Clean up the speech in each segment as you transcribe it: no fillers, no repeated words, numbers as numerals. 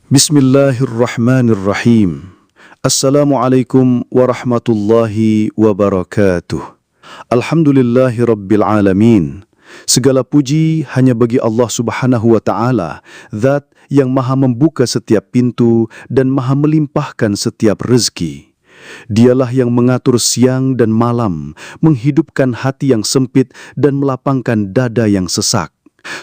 Bismillahirrahmanirrahim. Assalamualaikum warahmatullahi wabarakatuh. Alhamdulillahi rabbil alamin. Segala puji hanya bagi Allah Subhanahu wa Ta'ala, Zat yang maha membuka setiap pintu dan maha melimpahkan setiap rezeki. Dialah yang mengatur siang dan malam, menghidupkan hati yang sempit dan melapangkan dada yang sesak.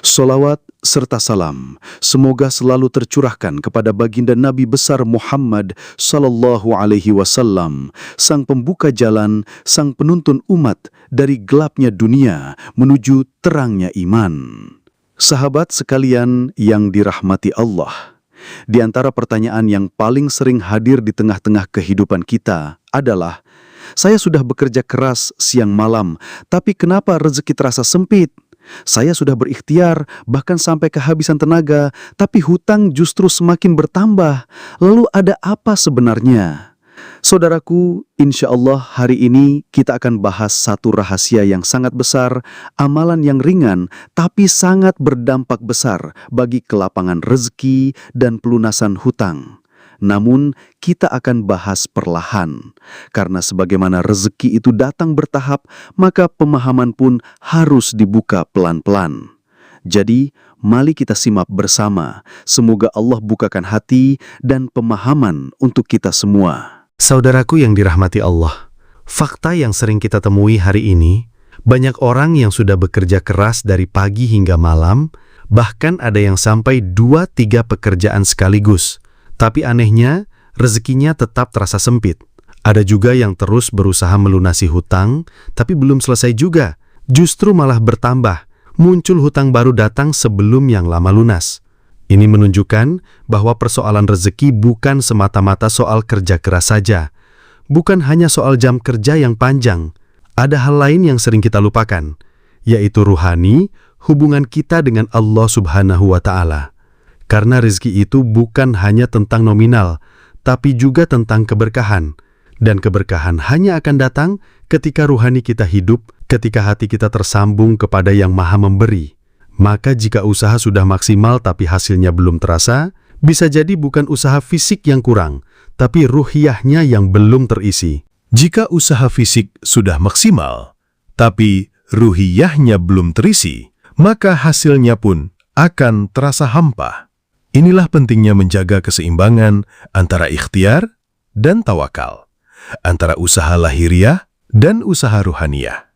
Salawat serta salam semoga selalu tercurahkan kepada baginda Nabi besar Muhammad sallallahu alaihi wasallam, sang pembuka jalan, sang penuntun umat dari gelapnya dunia menuju terangnya iman. Sahabat sekalian yang dirahmati Allah, di antara pertanyaan yang paling sering hadir di tengah-tengah kehidupan kita adalah, saya sudah bekerja keras siang malam, tapi kenapa rezeki terasa sempit? Saya sudah berikhtiar, bahkan sampai kehabisan tenaga, tapi hutang justru semakin bertambah. Lalu ada apa sebenarnya? Saudaraku, insya Allah hari ini kita akan bahas satu rahasia yang sangat besar, amalan yang ringan, tapi sangat berdampak besar bagi kelapangan rezeki dan pelunasan hutang. Namun, kita akan bahas perlahan. Karena sebagaimana rezeki itu datang bertahap, maka pemahaman pun harus dibuka pelan-pelan. Jadi, mari kita simak bersama. Semoga Allah bukakan hati dan pemahaman untuk kita semua. Saudaraku yang dirahmati Allah, fakta yang sering kita temui hari ini, banyak orang yang sudah bekerja keras dari pagi hingga malam, bahkan ada yang sampai 2-3 pekerjaan sekaligus. Tapi anehnya, rezekinya tetap terasa sempit. Ada juga yang terus berusaha melunasi hutang, tapi belum selesai juga. Justru malah bertambah, muncul hutang baru datang sebelum yang lama lunas. Ini menunjukkan bahwa persoalan rezeki bukan semata-mata soal kerja keras saja. Bukan hanya soal jam kerja yang panjang. Ada hal lain yang sering kita lupakan, yaitu ruhani, hubungan kita dengan Allah Subhanahu wa Ta'ala. Karena rezeki itu bukan hanya tentang nominal, tapi juga tentang keberkahan. Dan keberkahan hanya akan datang ketika ruhani kita hidup, ketika hati kita tersambung kepada Yang Maha Memberi. Maka jika usaha sudah maksimal tapi hasilnya belum terasa, bisa jadi bukan usaha fisik yang kurang, tapi ruhiyahnya yang belum terisi. Jika usaha fisik sudah maksimal, tapi ruhiyahnya belum terisi, maka hasilnya pun akan terasa hampa. Inilah pentingnya menjaga keseimbangan antara ikhtiar dan tawakal, antara usaha lahiriah dan usaha ruhaniyah.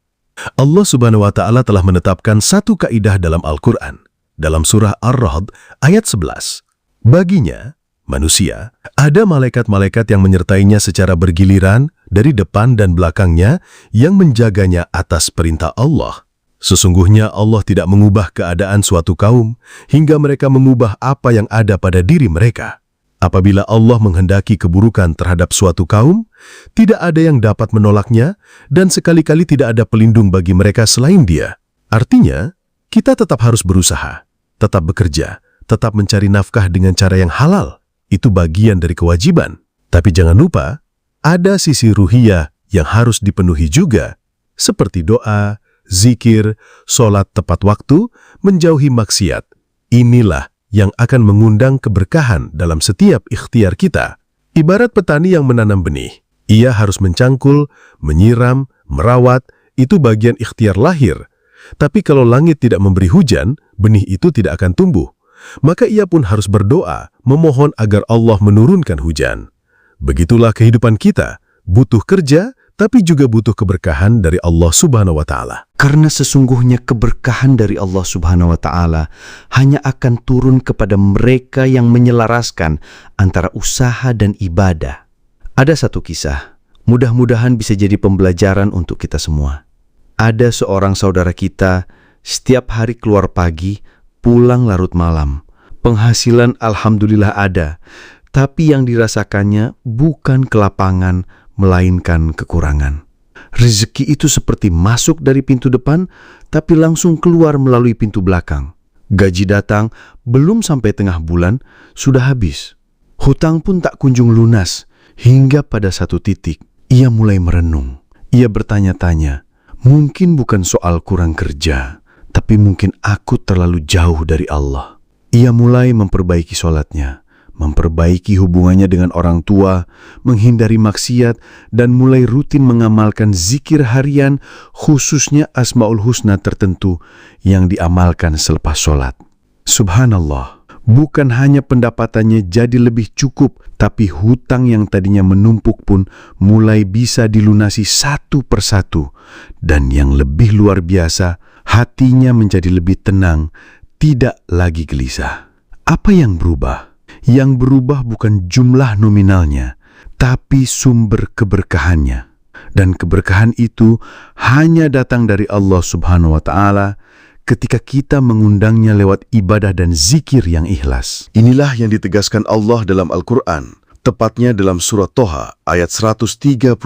Allah Subhanahu wa Ta'ala telah menetapkan satu kaidah dalam Al-Quran, dalam surah Ar-Ra'd ayat 11. Baginya, manusia, ada malaikat-malaikat yang menyertainya secara bergiliran dari depan dan belakangnya yang menjaganya atas perintah Allah. Sesungguhnya Allah tidak mengubah keadaan suatu kaum hingga mereka mengubah apa yang ada pada diri mereka. Apabila Allah menghendaki keburukan terhadap suatu kaum, tidak ada yang dapat menolaknya dan sekali-kali tidak ada pelindung bagi mereka selain Dia. Artinya, kita tetap harus berusaha, tetap bekerja, tetap mencari nafkah dengan cara yang halal. Itu bagian dari kewajiban. Tapi jangan lupa, ada sisi ruhiyah yang harus dipenuhi juga, seperti doa, zikir, sholat tepat waktu, menjauhi maksiat. Inilah yang akan mengundang keberkahan dalam setiap ikhtiar kita. Ibarat petani yang menanam benih. Ia harus mencangkul, menyiram, merawat, itu bagian ikhtiar lahir. Tapi kalau langit tidak memberi hujan, benih itu tidak akan tumbuh. Maka ia pun harus berdoa, memohon agar Allah menurunkan hujan. Begitulah kehidupan kita, butuh kerja, tapi juga butuh keberkahan dari Allah Subhanahu wa Ta'ala. Karena sesungguhnya keberkahan dari Allah Subhanahu wa Ta'ala hanya akan turun kepada mereka yang menyelaraskan antara usaha dan ibadah. Ada satu kisah, mudah-mudahan bisa jadi pembelajaran untuk kita semua. Ada seorang saudara kita, setiap hari keluar pagi, pulang larut malam. Penghasilan alhamdulillah ada, tapi yang dirasakannya bukan kelapangan, melainkan kekurangan. Rezeki itu seperti masuk dari pintu depan, tapi langsung keluar melalui pintu belakang. Gaji datang, belum sampai tengah bulan, sudah habis. Hutang pun tak kunjung lunas, hingga pada satu titik, ia mulai merenung. Ia bertanya-tanya, mungkin bukan soal kurang kerja, tapi mungkin aku terlalu jauh dari Allah. Ia mulai memperbaiki sholatnya, memperbaiki hubungannya dengan orang tua, menghindari maksiat, dan mulai rutin mengamalkan zikir harian, khususnya Asmaul Husna tertentu yang diamalkan selepas sholat. Subhanallah, bukan hanya pendapatannya jadi lebih cukup, tapi hutang yang tadinya menumpuk pun mulai bisa dilunasi satu persatu. Dan yang lebih luar biasa, hatinya menjadi lebih tenang, tidak lagi gelisah. Apa yang berubah? Yang berubah bukan jumlah nominalnya, tapi sumber keberkahannya. Dan keberkahan itu hanya datang dari Allah Subhanahu wa Ta'ala ketika kita mengundangnya lewat ibadah dan zikir yang ikhlas. Inilah yang ditegaskan Allah dalam Al-Quran, tepatnya dalam surah Toha ayat 132.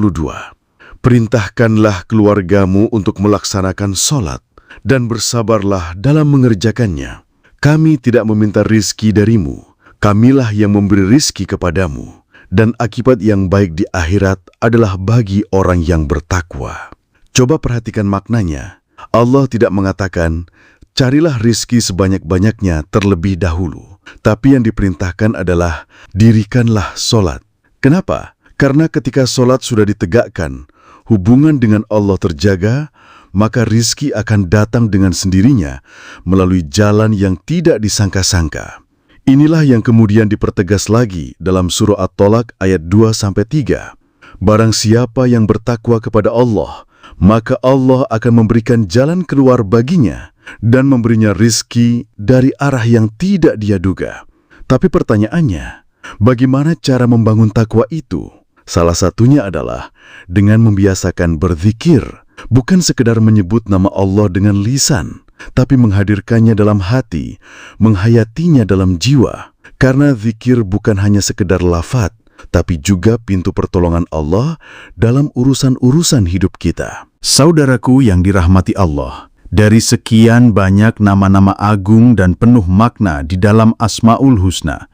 Perintahkanlah keluargamu untuk melaksanakan sholat dan bersabarlah dalam mengerjakannya. Kami tidak meminta rizki darimu. Kamilah yang memberi rizki kepadamu, dan akibat yang baik di akhirat adalah bagi orang yang bertakwa. Coba perhatikan maknanya. Allah tidak mengatakan, carilah rizki sebanyak-banyaknya terlebih dahulu. Tapi yang diperintahkan adalah, dirikanlah sholat. Kenapa? Karena ketika sholat sudah ditegakkan, hubungan dengan Allah terjaga, maka rizki akan datang dengan sendirinya melalui jalan yang tidak disangka-sangka. Inilah yang kemudian dipertegas lagi dalam surah At-Tolak ayat 2-3. Barang siapa yang bertakwa kepada Allah, maka Allah akan memberikan jalan keluar baginya dan memberinya rizki dari arah yang tidak dia duga. Tapi pertanyaannya, bagaimana cara membangun takwa itu? Salah satunya adalah dengan membiasakan berzikir, bukan sekedar menyebut nama Allah dengan lisan, tapi menghadirkannya dalam hati, menghayatinya dalam jiwa. Karena zikir bukan hanya sekedar lafaz, tapi juga pintu pertolongan Allah dalam urusan-urusan hidup kita. Saudaraku yang dirahmati Allah, dari sekian banyak nama-nama agung dan penuh makna di dalam Asmaul Husna,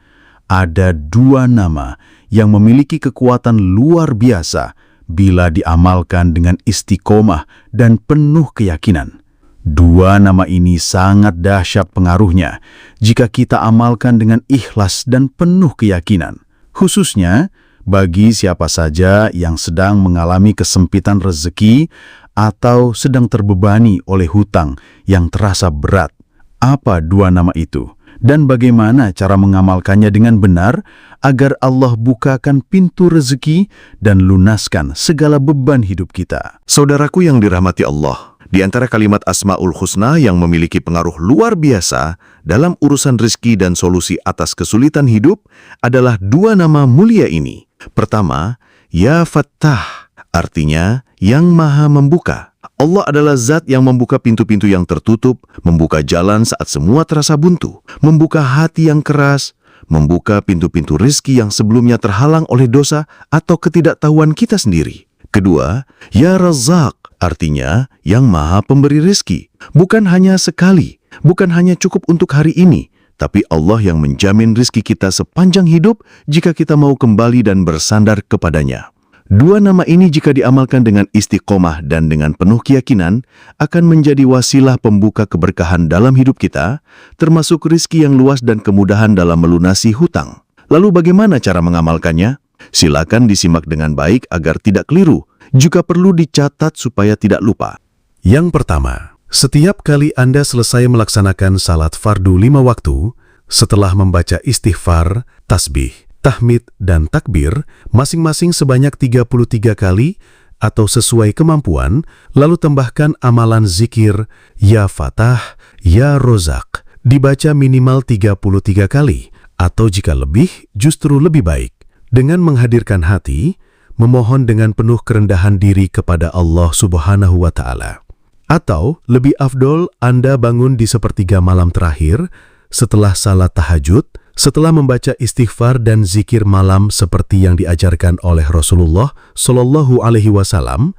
ada 2 nama yang memiliki kekuatan luar biasa bila diamalkan dengan istiqomah dan penuh keyakinan. 2 nama ini sangat dahsyat pengaruhnya jika kita amalkan dengan ikhlas dan penuh keyakinan. Khususnya bagi siapa saja yang sedang mengalami kesempitan rezeki atau sedang terbebani oleh hutang yang terasa berat. Apa 2 nama itu? Dan bagaimana cara mengamalkannya dengan benar agar Allah bukakan pintu rezeki dan lunaskan segala beban hidup kita? Saudaraku yang dirahmati Allah, di antara kalimat Asmaul Husna yang memiliki pengaruh luar biasa dalam urusan rezeki dan solusi atas kesulitan hidup adalah 2 nama mulia ini. Pertama, Ya Fattah, artinya yang Maha Membuka. Allah adalah zat yang membuka pintu-pintu yang tertutup, membuka jalan saat semua terasa buntu, membuka hati yang keras, membuka pintu-pintu rezeki yang sebelumnya terhalang oleh dosa atau ketidaktahuan kita sendiri. Kedua, Ya Razzaq, artinya yang Maha Pemberi rezeki. Bukan hanya sekali, bukan hanya cukup untuk hari ini, tapi Allah yang menjamin rezeki kita sepanjang hidup jika kita mau kembali dan bersandar kepadanya. 2 nama ini jika diamalkan dengan istiqomah dan dengan penuh keyakinan akan menjadi wasilah pembuka keberkahan dalam hidup kita, termasuk rezeki yang luas dan kemudahan dalam melunasi hutang. Lalu bagaimana cara mengamalkannya? Silakan disimak dengan baik agar tidak keliru. Juga perlu dicatat supaya tidak lupa. Yang pertama, setiap kali Anda selesai melaksanakan salat fardu 5 waktu, setelah membaca istighfar, tasbih, tahmid, dan takbir, masing-masing sebanyak 33 kali atau sesuai kemampuan, lalu tambahkan amalan zikir, Ya Fatah, Ya Rozak, dibaca minimal 33 kali, atau jika lebih, justru lebih baik. Dengan menghadirkan hati, memohon dengan penuh kerendahan diri kepada Allah Subhanahu wa Ta'ala. Atau lebih afdol Anda bangun di sepertiga malam terakhir setelah salat tahajud, setelah membaca istighfar dan zikir malam seperti yang diajarkan oleh Rasulullah Shallallahu Alaihi Wasallam,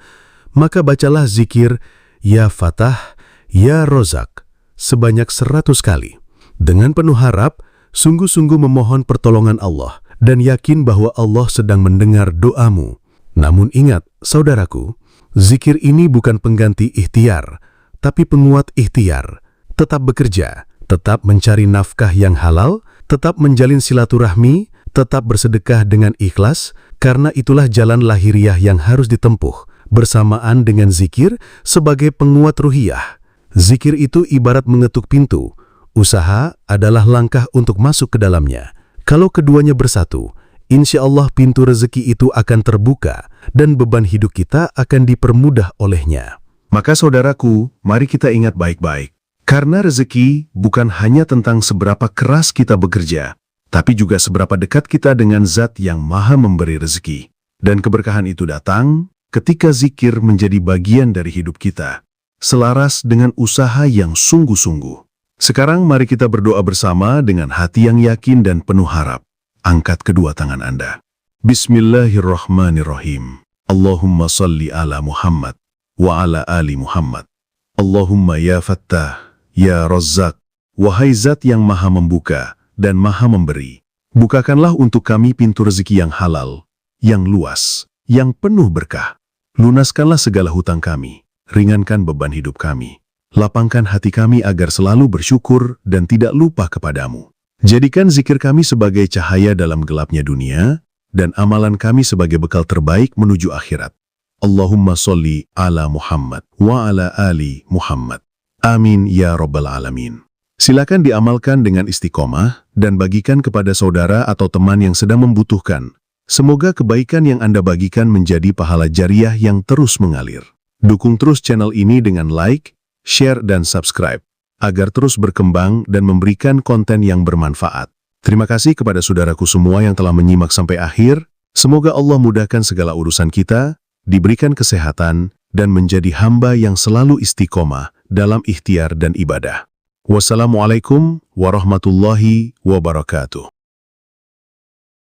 maka bacalah zikir Ya Fatah, Ya Rozak sebanyak 100 kali. Dengan penuh harap, sungguh-sungguh memohon pertolongan Allah dan yakin bahwa Allah sedang mendengar doamu. Namun ingat, saudaraku, zikir ini bukan pengganti ikhtiar, tapi penguat ikhtiar. Tetap bekerja, tetap mencari nafkah yang halal, Tetap menjalin silaturahmi, tetap bersedekah dengan ikhlas, karena itulah jalan lahiriah yang harus ditempuh, bersamaan dengan zikir sebagai penguat ruhiyah. Zikir itu ibarat mengetuk pintu, usaha adalah langkah untuk masuk ke dalamnya. Kalau keduanya bersatu, insya Allah pintu rezeki itu akan terbuka dan beban hidup kita akan dipermudah olehnya. Maka saudaraku, mari kita ingat baik-baik. Karena rezeki bukan hanya tentang seberapa keras kita bekerja, tapi juga seberapa dekat kita dengan Zat yang Maha Memberi rezeki. Dan keberkahan itu datang ketika zikir menjadi bagian dari hidup kita, selaras dengan usaha yang sungguh-sungguh. Sekarang mari kita berdoa bersama dengan hati yang yakin dan penuh harap. Angkat kedua tangan Anda. Bismillahirrahmanirrahim. Allahumma salli ala Muhammad wa ala ali Muhammad. Allahumma ya Fattah, ya Razzaq, wahai Zat yang Maha Membuka dan Maha Memberi, bukakanlah untuk kami pintu rezeki yang halal, yang luas, yang penuh berkah. Lunaskanlah segala hutang kami, ringankan beban hidup kami, lapangkan hati kami agar selalu bersyukur dan tidak lupa kepadamu. Jadikan zikir kami sebagai cahaya dalam gelapnya dunia, dan amalan kami sebagai bekal terbaik menuju akhirat. Allahumma sholli ala Muhammad wa ala ali Muhammad. Amin ya Rabbal Alamin. Silakan diamalkan dengan istiqomah dan bagikan kepada saudara atau teman yang sedang membutuhkan. Semoga kebaikan yang Anda bagikan menjadi pahala jariah yang terus mengalir. Dukung terus channel ini dengan like, share, dan subscribe, agar terus berkembang dan memberikan konten yang bermanfaat. Terima kasih kepada saudaraku semua yang telah menyimak sampai akhir. Semoga Allah mudahkan segala urusan kita, diberikan kesehatan, dan menjadi hamba yang selalu istiqomah dalam ikhtiar dan ibadah. Wassalamualaikum warahmatullahi wabarakatuh.